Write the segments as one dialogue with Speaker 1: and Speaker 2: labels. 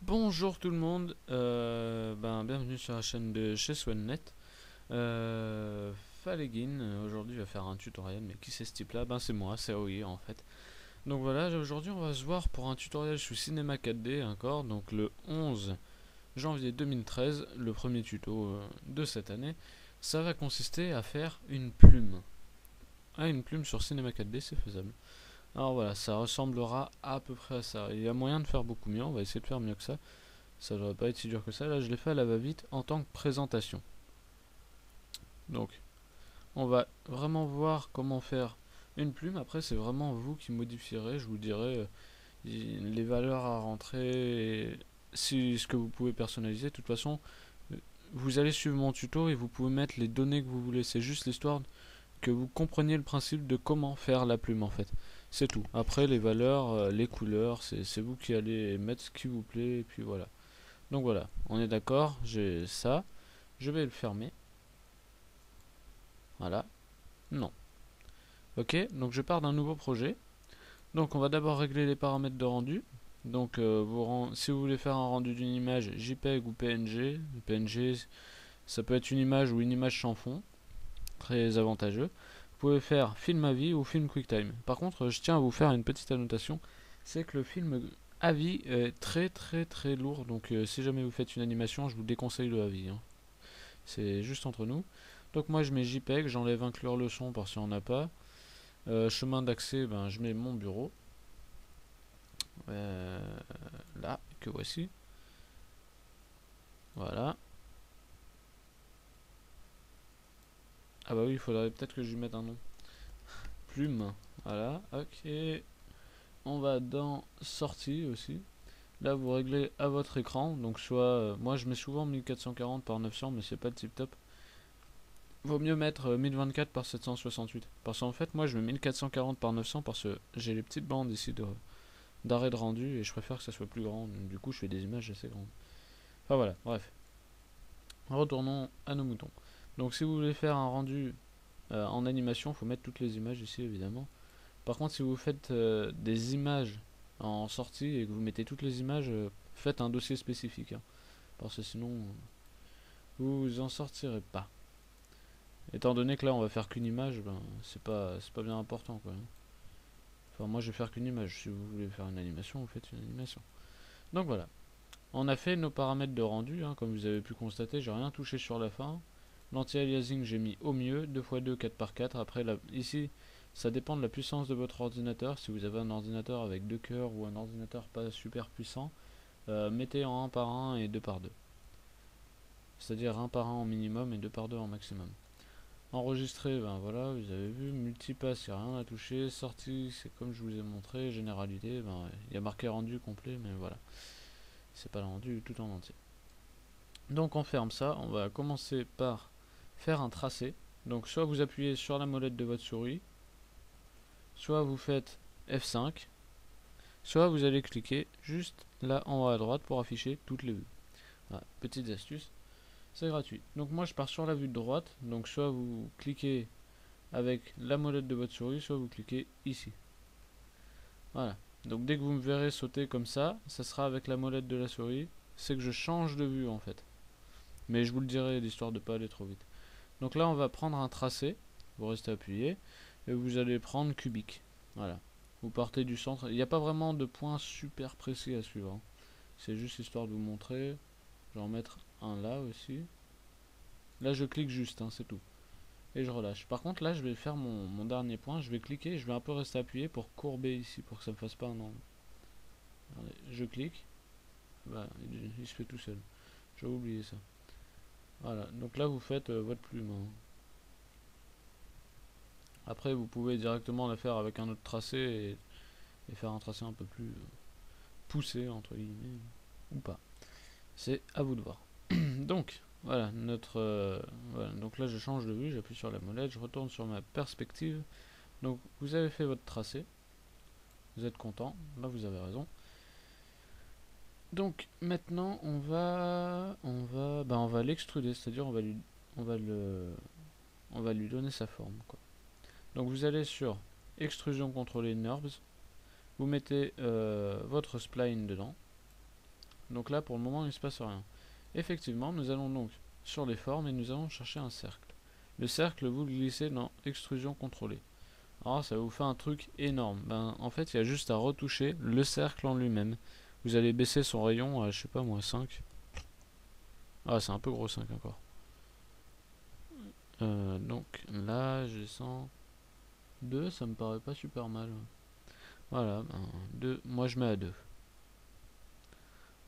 Speaker 1: Bonjour tout le monde, bienvenue sur la chaîne de chez Swannet. Falegin, aujourd'hui va faire un tutoriel, mais qui c'est ce type là? C'est moi, c'est Aoi en fait. Donc voilà, aujourd'hui on va se voir pour un tutoriel sous Cinema 4D encore, donc le 11 janvier 2013, le premier tuto de cette année. Ça va consister à faire une plume. Une plume sur Cinema 4D, c'est faisable. Alors voilà, ça ressemblera à peu près à ça. Il y a moyen de faire beaucoup mieux, on va essayer de faire mieux que ça. Ça ne devrait pas être si dur que ça. Là, je l'ai fait à la va-vite en tant que présentation. Donc, on va vraiment voir comment faire une plume. Après, c'est vraiment vous qui modifierez. Je vous dirai les valeurs à rentrer, et ce que vous pouvez personnaliser. De toute façon, vous allez suivre mon tuto et vous pouvez mettre les données que vous voulez. C'est juste l'histoire que vous compreniez le principe de comment faire la plume en fait. C'est tout. Après, les valeurs, les couleurs, c'est vous qui allez mettre ce qui vous plaît. Et puis voilà. Donc voilà, on est d'accord, j'ai ça. Je vais le fermer. Voilà. Non. Ok, donc je pars d'un nouveau projet. Donc on va d'abord régler les paramètres de rendu. Donc si vous voulez faire un rendu d'une image JPEG ou PNG, PNG ça peut être une image ou une image sans fond, très avantageux. Vous pouvez faire film à vie ou film QuickTime. Par contre, je tiens à vous faire une petite annotation, c'est que le film à vie est très lourd, donc si jamais vous faites une animation, je vous déconseille le à vie. C'est juste entre nous. Donc moi je mets JPEG, j'enlève inclure le son par si on n'a pas. Chemin d'accès, je mets mon bureau. Là, que voici. Voilà. Ah bah oui, il faudrait peut-être que je lui mette un nom. Plume. Voilà, ok. On va dans sortie aussi. Là vous réglez à votre écran. Donc soit, moi je mets souvent 1440 par 900 mais c'est pas le tip top. Vaut mieux mettre 1024 par 768. Parce qu'en fait moi je mets 1440 par 900 parce que j'ai les petites bandes ici d'arrêt de rendu et je préfère que ça soit plus grand. Du coup je fais des images assez grandes. Enfin voilà, bref. Retournons à nos moutons. Donc si vous voulez faire un rendu en animation, il faut mettre toutes les images ici évidemment. Par contre si vous faites des images en sortie et que vous mettez toutes les images, faites un dossier spécifique. Parce que sinon vous en sortirez pas. Étant donné que là on va faire qu'une image, c'est pas bien important quoi. Enfin moi je vais faire qu'une image. Si vous voulez faire une animation, vous faites une animation. Donc voilà. On a fait nos paramètres de rendu, comme vous avez pu constater, j'ai rien touché sur la fin. L'anti-aliasing j'ai mis au mieux, 2x2, 4x4. Après ici, ça dépend de la puissance de votre ordinateur. Si vous avez un ordinateur avec 2 cœurs ou un ordinateur pas super puissant, mettez en 1 par 1 et 2 par 2. C'est-à-dire 1 par 1 en minimum et 2 par 2 en maximum. Enregistré, voilà, vous avez vu, multipass, il n'y a rien à toucher. Sortie, c'est comme je vous ai montré. Généralité, il y a marqué rendu complet, mais voilà. C'est pas le rendu tout en entier. Donc on ferme ça, on va commencer par faire un tracé. Donc soit vous appuyez sur la molette de votre souris, soit vous faites F5, soit vous allez cliquer juste là en haut à droite pour afficher toutes les vues. Voilà, petites astuces, c'est gratuit. Donc moi je pars sur la vue de droite, donc soit vous cliquez avec la molette de votre souris, soit vous cliquez ici. Voilà, donc dès que vous me verrez sauter comme ça sera avec la molette de la souris, c'est que je change de vue en fait. Mais je vous le dirai l'histoire de pas aller trop vite. Donc là on va prendre un tracé, vous restez appuyé, et vous allez prendre cubique. Voilà. Vous partez du centre, il n'y a pas vraiment de point super précis à suivre. C'est juste histoire de vous montrer. Je vais en mettre un là aussi. Là je clique juste, c'est tout. Et je relâche. Par contre là je vais faire mon dernier point, je vais cliquer, je vais un peu rester appuyé pour courber ici, pour que ça me fasse pas un angle. Allez, je clique. Il se fait tout seul. J'ai oublié ça. Voilà, donc là vous faites votre plume. Après vous pouvez directement la faire avec un autre tracé et faire un tracé un peu plus poussé entre guillemets ou pas. C'est à vous de voir. Donc voilà voilà, donc là je change de vue, j'appuie sur la molette, je retourne sur ma perspective. Donc vous avez fait votre tracé, vous êtes content, là vous avez raison. Donc maintenant on va l'extruder, c'est-à-dire on va on va lui donner sa forme, quoi. Donc vous allez sur extrusion contrôlée NURBS, vous mettez votre spline dedans. Donc là pour le moment il ne se passe rien. Effectivement nous allons donc sur les formes et nous allons chercher un cercle. Le cercle vous le glissez dans extrusion contrôlée. Alors ça va vous faire un truc énorme. Ben, en fait il y a juste à retoucher le cercle en lui-même. Vous allez baisser son rayon à je sais pas moi 5. Ah c'est un peu gros 5 encore. Donc là je descends 2, ça me paraît pas super mal. Voilà, ben, 2, moi je mets à 2.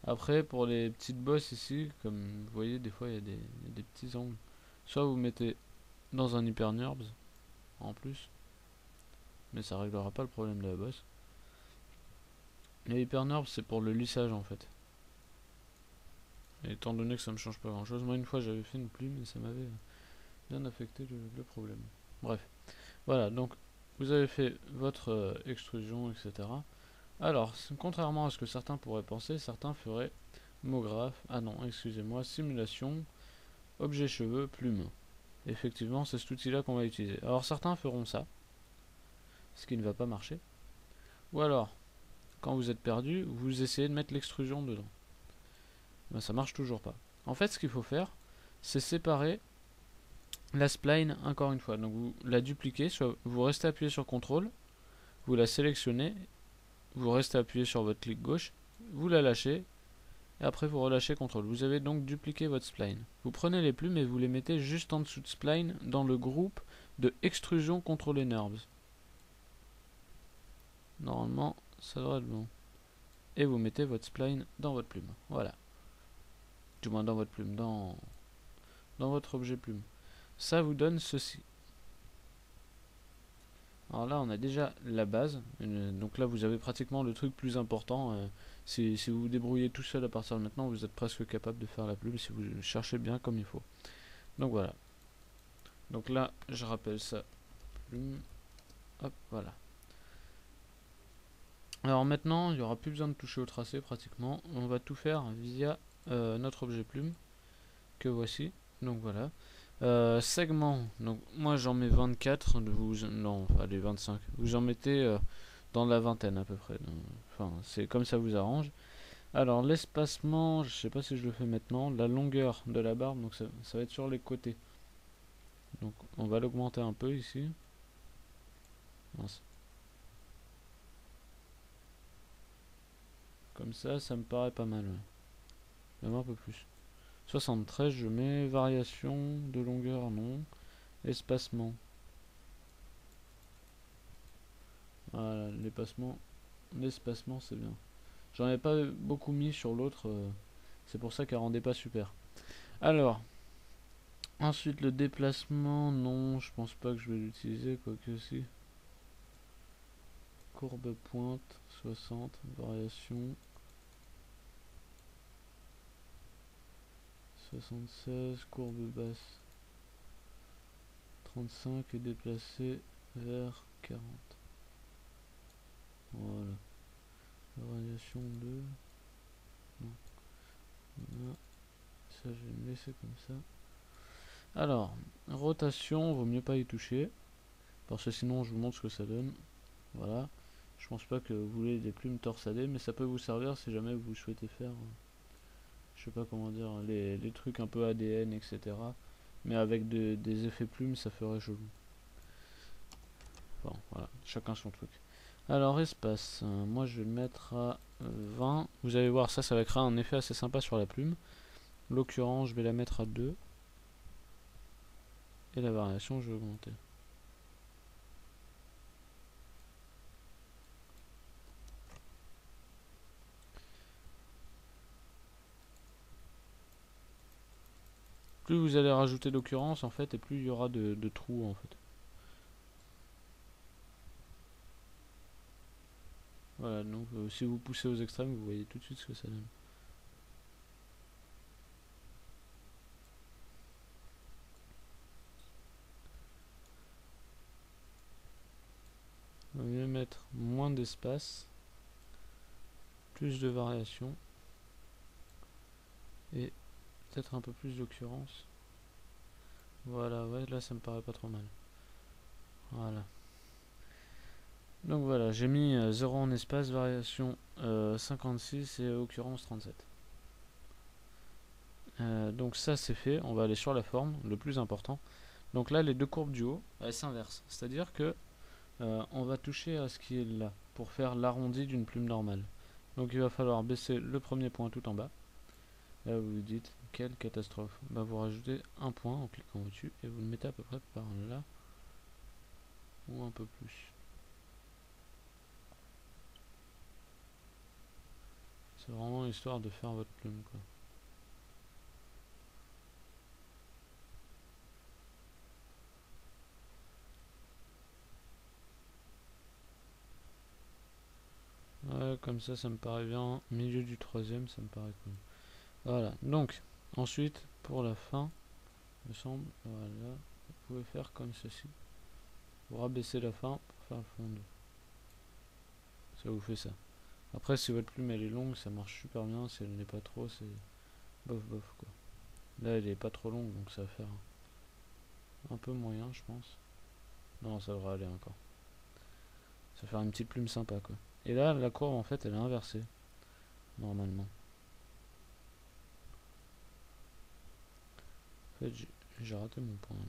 Speaker 1: Après pour les petites bosses ici, comme vous voyez des fois il y a des petits angles. Soit vous mettez dans un hyper NURBS en plus, mais ça réglera pas le problème de la bosse. Les hyper NURBS c'est pour le lissage en fait. Et étant donné que ça me change pas grand chose, moi une fois j'avais fait une plume et ça m'avait bien affecté le problème. Bref, voilà, donc vous avez fait votre extrusion, etc. Alors, contrairement à ce que certains pourraient penser, certains feraient MoGraph, ah non, excusez-moi, simulation, objet cheveux, plume. Effectivement, c'est cet outil-là qu'on va utiliser. Alors certains feront ça, ce qui ne va pas marcher. Ou alors, quand vous êtes perdu, vous essayez de mettre l'extrusion dedans. Ben, ça marche toujours pas. En fait, ce qu'il faut faire, c'est séparer la spline encore une fois. Donc vous la dupliquez, soit vous restez appuyé sur CTRL, vous la sélectionnez, vous restez appuyé sur votre clic gauche, vous la lâchez, et après vous relâchez CTRL. Vous avez donc dupliqué votre spline. Vous prenez les plumes et vous les mettez juste en dessous de spline dans le groupe de extrusion contrôlée NURBS. Normalement, ça devrait être bon. Et vous mettez votre spline dans votre plume. Voilà. Du moins dans votre plume, dans votre objet plume. Ça vous donne ceci. Alors là, on a déjà la base. Donc là, vous avez pratiquement le truc plus important. Si vous vous débrouillez tout seul à partir de maintenant, vous êtes presque capable de faire la plume si vous cherchez bien comme il faut. Donc voilà. Donc là, je rappelle ça. Plume. Hop, voilà. Alors maintenant, il n'y aura plus besoin de toucher au tracé pratiquement. On va tout faire via notre objet plume que voici. Donc voilà. Segment, donc moi j'en mets 24, non, allez 25. Vous en mettez dans la vingtaine à peu près. Enfin, c'est comme ça vous arrange. Alors l'espacement, je sais pas si je le fais maintenant. La longueur de la barbe, donc ça va être sur les côtés. Donc on va l'augmenter un peu ici. Mince. Comme ça me paraît pas mal. Ouais. Même un peu plus. 73, je mets variation de longueur, non. Espacement. Voilà, l'espacement c'est bien. J'en ai pas beaucoup mis sur l'autre, c'est pour ça qu'elle rendait pas super. Alors, ensuite le déplacement, non, je pense pas que je vais l'utiliser, quoique si. Courbe pointe, 60, variation. 76, courbe basse. 35 et déplacé vers 40. Voilà. Variation 2. Non. Voilà. Ça, je vais me laisser comme ça. Alors, rotation, vaut mieux pas y toucher. Parce que sinon, je vous montre ce que ça donne. Voilà. Je pense pas que vous voulez des plumes torsadées, mais ça peut vous servir si jamais vous souhaitez faire, je sais pas comment dire, les trucs un peu ADN, etc. Mais avec des effets plumes, ça ferait chelou. Bon, voilà, chacun son truc. Alors, espace, moi je vais le mettre à 20. Vous allez voir, ça va créer un effet assez sympa sur la plume. L'occurrence, je vais la mettre à 2. Et la variation, je vais augmenter. Plus vous allez rajouter d'occurrence en fait, et plus il y aura de trous en fait. Voilà, donc si vous poussez aux extrêmes, vous voyez tout de suite ce que ça donne. On va mieux mettre moins d'espace, plus de variation, et peut-être un peu plus d'occurrence. Voilà, ouais, là ça me paraît pas trop mal. Voilà. Donc voilà, j'ai mis 0 en espace, variation 56 et occurrence 37. Donc ça c'est fait, on va aller sur la forme, le plus important. Donc là les deux courbes du haut, elles s'inversent. C'est-à-dire que on va toucher à ce qui est là, pour faire l'arrondi d'une plume normale. Donc il va falloir baisser le premier point tout en bas. Là vous vous dites, quelle catastrophe. Bah vous rajoutez un point en cliquant au-dessus et vous le mettez à peu près par là, ou un peu plus. C'est vraiment histoire de faire votre plume quoi. Ouais, comme ça me paraît bien. Milieu du troisième, ça me paraît cool. Voilà, donc, ensuite, pour la fin, il me semble, voilà, vous pouvez faire comme ceci. Vous rabaissez la fin pour faire le fond 2. Ça vous fait ça. Après, si votre plume elle est longue, ça marche super bien. Si elle n'est pas trop, c'est bof bof quoi. Là, elle est pas trop longue, donc ça va faire un peu moyen, je pense. Non, ça devrait aller encore. Ça va faire une petite plume sympa quoi. Et là, la courbe en fait, elle est inversée, normalement. En fait, j'ai raté mon point là.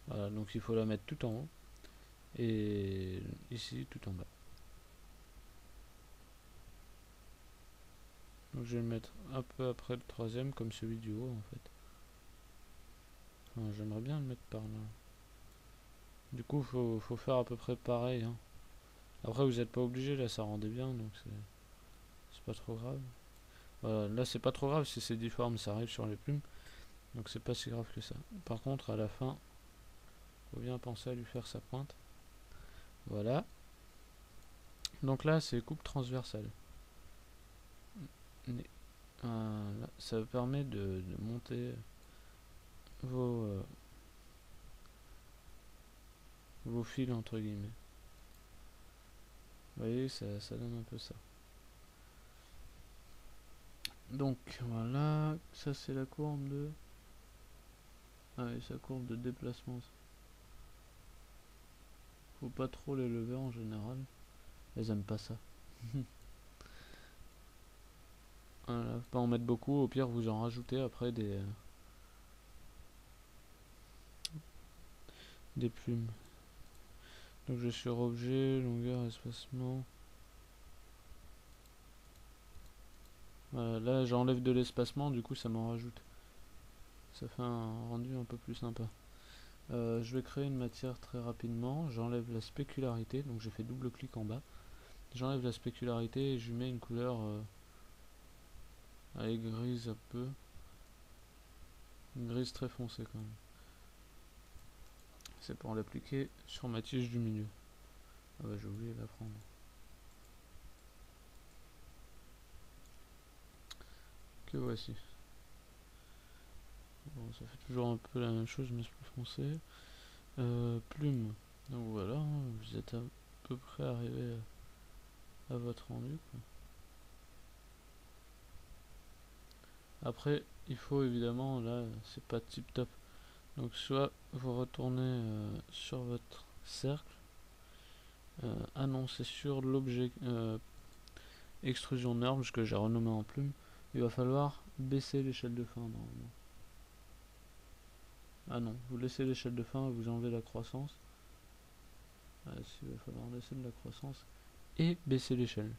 Speaker 1: Voilà, donc il faut la mettre tout en haut. Et ici, tout en bas. Donc je vais le mettre un peu après le troisième, comme celui du haut en fait. Enfin, j'aimerais bien le mettre par là. Du coup, faut faire à peu près pareil. Hein. Après, vous n'êtes pas obligé, là ça rendait bien, donc c'est pas trop grave. Voilà, là c'est pas trop grave si c'est difforme, ça arrive sur les plumes. Donc c'est pas si grave que ça. Par contre, à la fin, faut bien penser à lui faire sa pointe. Voilà. Donc là, c'est coupe transversale. Voilà, ça permet de monter vos, vos fils entre guillemets. Vous voyez, ça donne un peu ça. Donc voilà, ça c'est la courbe de... Ah et sa courbe de déplacement. Faut pas trop les lever en général. Elles aiment pas ça. Voilà, faut pas en mettre beaucoup, au pire vous en rajoutez après des plumes. Donc je suis sur objet, longueur, espacement. Voilà, là j'enlève de l'espacement, du coup ça m'en rajoute. Ça fait un rendu un peu plus sympa. Je vais créer une matière très rapidement. J'enlève la spécularité, donc j'ai fait double clic en bas. J'enlève la spécularité et je lui mets une couleur elle est grise un peu. Une grise très foncée quand même. C'est pour l'appliquer sur ma tige du milieu. Ah bah j'ai oublié de la prendre. Que voici. Bon, ça fait toujours un peu la même chose mais c'est plus foncé. Plume. Donc voilà, hein, vous êtes à peu près arrivé à votre rendu quoi. Après, il faut évidemment, là, c'est pas tip top. Donc soit vous retournez sur votre cercle. Ah non, c'est sur l'objet extrusion norme que j'ai renommé en plume. Il va falloir baisser l'échelle de fin normalement. Ah non, vous laissez l'échelle de fin et vous enlevez la croissance. Ah, si, il va falloir laisser de la croissance et baisser l'échelle.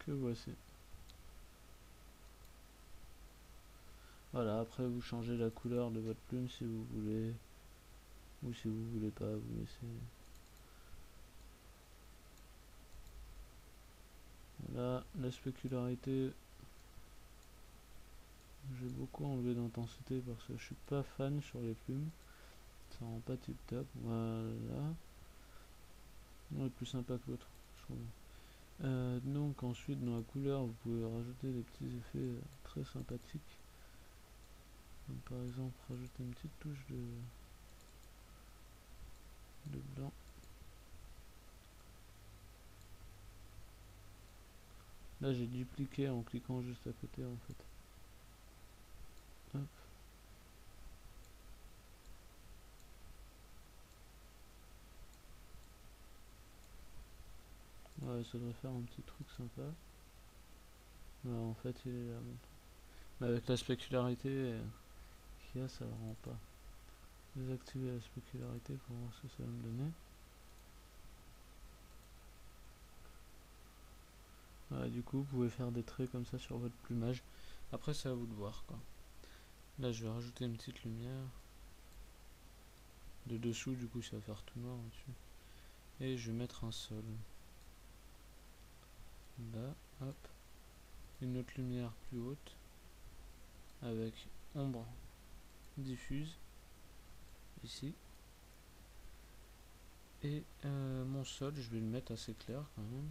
Speaker 1: Que voici. Voilà, après vous changez la couleur de votre plume si vous voulez. Ou si vous voulez pas, vous laissez. Voilà, la spécularité. J'ai beaucoup enlevé d'intensité parce que je suis pas fan sur les plumes. Ça rend pas tip top. Voilà. Non, est plus sympa que l'autre, je trouve. Donc ensuite dans la couleur vous pouvez rajouter des petits effets très sympathiques. Donc, par exemple rajouter une petite touche de blanc. Là j'ai dupliqué en cliquant juste à côté en fait. Hop. Ouais, ça devrait faire un petit truc sympa. Ouais, en fait il est là. Mais avec la spécularité qu'il y a, ça ne rend pas. Désactiver la spécularité pour voir ce que ça va me donner. Ouais, du coup, vous pouvez faire des traits comme ça sur votre plumage. Après, c'est à vous de voir, quoi. Là, je vais rajouter une petite lumière. De dessous, du coup, ça va faire tout noir dessus. Et je vais mettre un sol. Là, hop. Une autre lumière plus haute. Avec ombre diffuse. Ici. Et mon sol, je vais le mettre assez clair quand même.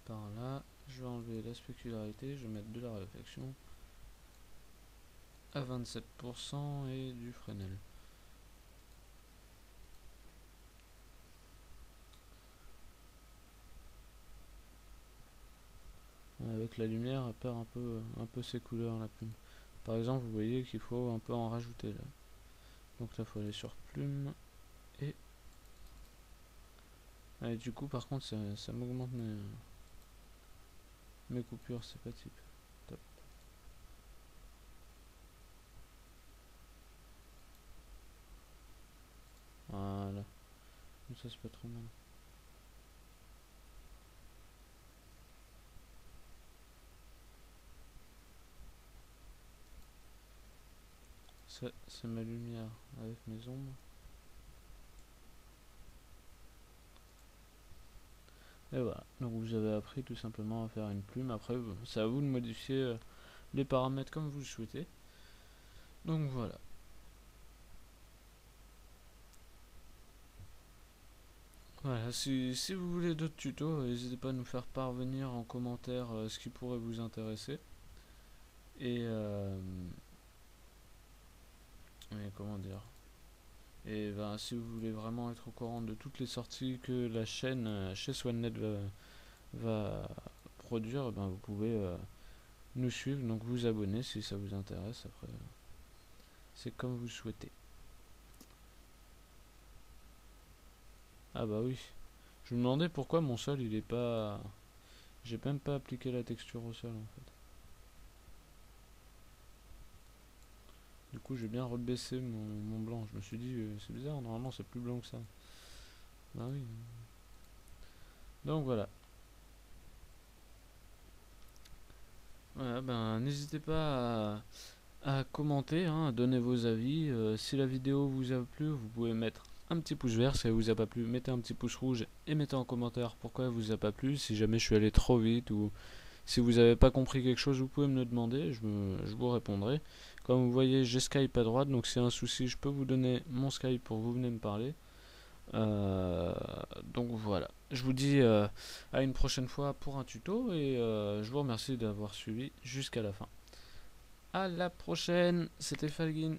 Speaker 1: Par là, je vais enlever la spécularité, je vais mettre de la réflexion à 27% et du Fresnel. Avec la lumière, elle perd un peu ses couleurs la plume. Par exemple, vous voyez qu'il faut un peu en rajouter là. Donc là, il faut aller sur plume et du coup, par contre, ça m'augmente mes coupures, c'est pas type. Top. Voilà. Donc ça, c'est pas trop mal. Ça, c'est ma lumière avec mes ombres. Et voilà, donc vous avez appris tout simplement à faire une plume. Après, c'est à vous de modifier les paramètres comme vous le souhaitez. Donc voilà. Voilà, si vous voulez d'autres tutos, n'hésitez pas à nous faire parvenir en commentaire ce qui pourrait vous intéresser. Et comment dire. Et ben, si vous voulez vraiment être au courant de toutes les sorties que la chaîne chez Swannet va produire, ben, vous pouvez nous suivre, donc vous abonner si ça vous intéresse. Après, c'est comme vous souhaitez. Ah bah oui. Je me demandais pourquoi mon sol il est pas. J'ai même pas appliqué la texture au sol en fait. Du coup j'ai bien rebaissé mon blanc. Je me suis dit c'est bizarre, normalement c'est plus blanc que ça. Bah oui. Donc voilà. Voilà, ben n'hésitez pas à commenter, hein, à donner vos avis. Si la vidéo vous a plu, vous pouvez mettre un petit pouce vert. Si elle vous a pas plu, mettez un petit pouce rouge et mettez en commentaire pourquoi elle vous a pas plu. Si jamais je suis allé trop vite ou si vous n'avez pas compris quelque chose, vous pouvez me le demander, je vous répondrai. Comme vous voyez, j'ai Skype à droite, donc s'il y a un souci, je peux vous donner mon Skype pour que vous venez me parler. Donc voilà, je vous dis à une prochaine fois pour un tuto et je vous remercie d'avoir suivi jusqu'à la fin. À la prochaine, c'était Falgin.